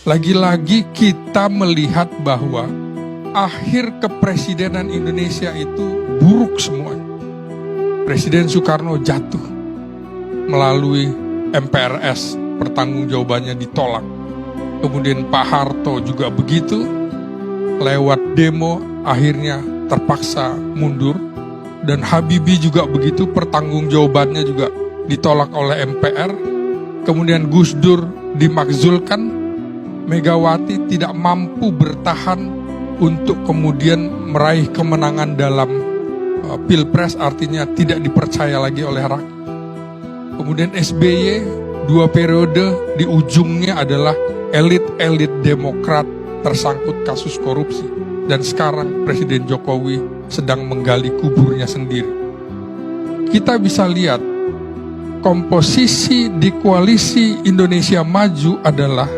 Lagi-lagi kita melihat bahwa akhir kepresidenan Indonesia itu buruk semua. Presiden Soekarno jatuh melalui MPRS, pertanggungjawabannya ditolak. Kemudian Pak Harto juga begitu, lewat demo akhirnya terpaksa mundur. Dan Habibie juga begitu, pertanggungjawabannya juga ditolak oleh MPR. Kemudian Gus Dur dimakzulkan, Megawati tidak mampu bertahan untuk kemudian meraih kemenangan dalam Pilpres, artinya tidak dipercaya lagi oleh rakyat. Kemudian SBY 2 periode, di ujungnya adalah elit-elit Demokrat tersangkut kasus korupsi. Dan sekarang Presiden Jokowi sedang menggali kuburnya sendiri. Kita bisa lihat komposisi di koalisi Indonesia Maju adalah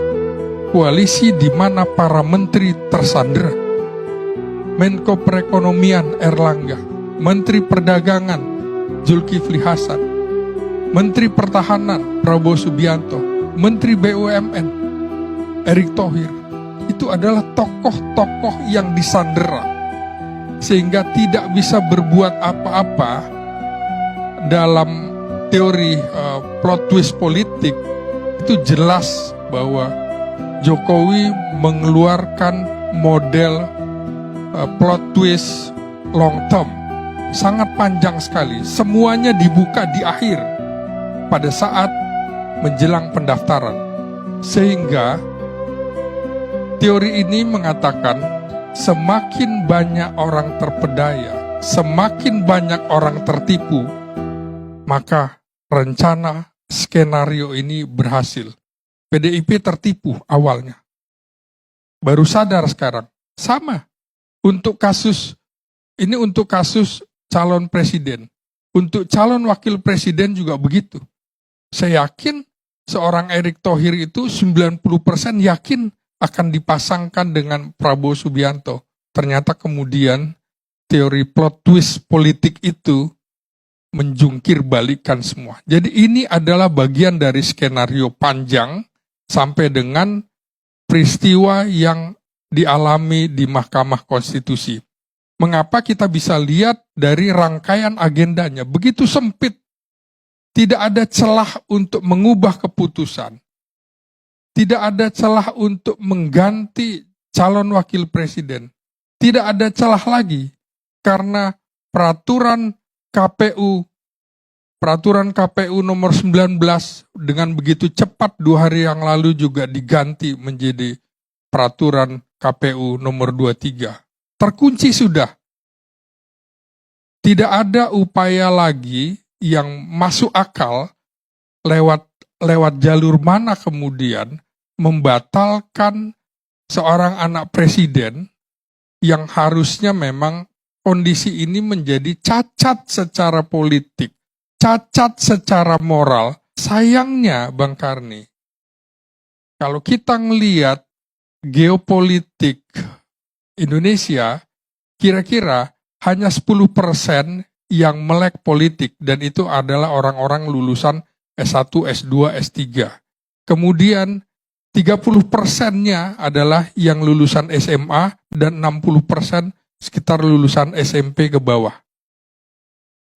koalisi di mana para menteri tersandera. Menko Perekonomian Erlangga, Menteri Perdagangan Zulkifli Hasan, Menteri Pertahanan Prabowo Subianto, Menteri BUMN Erick Thohir. Itu adalah tokoh-tokoh yang disandera, sehingga tidak bisa berbuat apa-apa dalam teori plot twist politik. Itu jelas bahwa Jokowi mengeluarkan model plot twist long term, sangat panjang sekali. Semuanya dibuka di akhir pada saat menjelang pendaftaran. Sehingga teori ini mengatakan semakin banyak orang terpedaya, semakin banyak orang tertipu, maka rencana skenario ini berhasil. PDIP tertipu awalnya, baru sadar sekarang. Sama untuk kasus ini, untuk kasus calon presiden, untuk calon wakil presiden juga begitu. Saya yakin seorang Erick Thohir itu 90% yakin akan dipasangkan dengan Prabowo Subianto. Ternyata kemudian teori plot twist politik itu menjungkir balikan semua. Jadi ini adalah bagian dari skenario panjang sampai dengan peristiwa yang dialami di Mahkamah Konstitusi. Mengapa kita bisa lihat dari rangkaian agendanya begitu sempit, tidak ada celah untuk mengubah keputusan, tidak ada celah untuk mengganti calon wakil presiden, tidak ada celah lagi karena peraturan KPU nomor 19 dengan begitu cepat 2 hari yang lalu juga diganti menjadi peraturan KPU nomor 23. Terkunci sudah. Tidak ada upaya lagi yang masuk akal lewat jalur mana kemudian membatalkan seorang anak presiden yang harusnya memang kondisi ini menjadi cacat secara politik, cacat secara moral. Sayangnya Bang Karni, kalau kita ngelihat geopolitik Indonesia, kira-kira hanya 10% yang melek politik, dan itu adalah orang-orang lulusan S1, S2, S3. Kemudian 30%-nya adalah yang lulusan SMA dan 60% sekitar lulusan SMP ke bawah.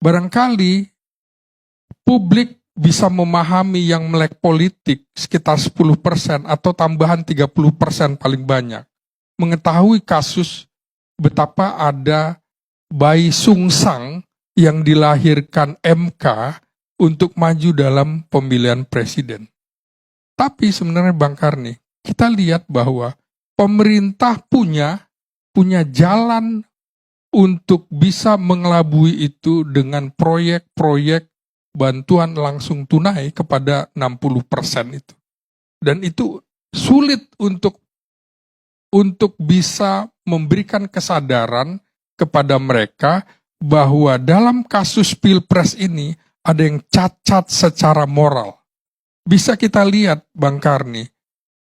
Barangkali publik bisa memahami yang melek politik sekitar 10% atau tambahan 30% paling banyak. Mengetahui kasus betapa ada bayi sungsang yang dilahirkan MK untuk maju dalam pemilihan presiden. Tapi sebenarnya Bang Karni, kita lihat bahwa pemerintah punya jalan untuk bisa mengelabui itu dengan proyek-proyek bantuan langsung tunai kepada 60% itu. Dan itu sulit untuk bisa memberikan kesadaran kepada mereka bahwa dalam kasus Pilpres ini ada yang cacat secara moral. Bisa kita lihat Bang Karni,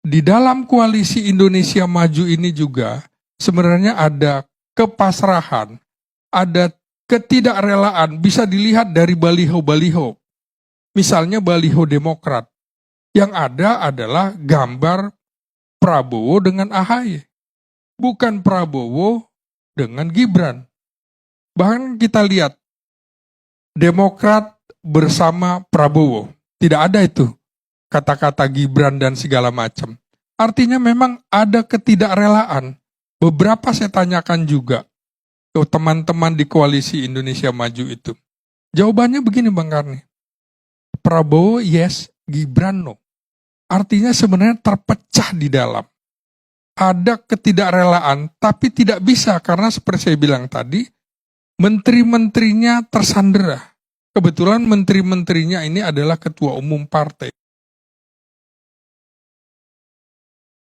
di dalam koalisi Indonesia Maju ini juga sebenarnya ada kepasrahan, ada ketidakrelaan, bisa dilihat dari baliho-baliho. Misalnya baliho Demokrat, yang ada adalah gambar Prabowo dengan AHY. Bukan Prabowo dengan Gibran. Bahkan kita lihat Demokrat bersama Prabowo. Tidak ada itu kata-kata Gibran dan segala macam. Artinya memang ada ketidakrelaan. Beberapa saya tanyakan juga ke teman-teman di koalisi Indonesia Maju itu. Jawabannya begini Bang Karni. Prabowo yes, Gibran no. Artinya sebenarnya terpecah di dalam. Ada ketidakrelaan, tapi tidak bisa karena seperti saya bilang tadi, menteri-menterinya tersandera. Kebetulan menteri-menterinya ini adalah ketua umum partai.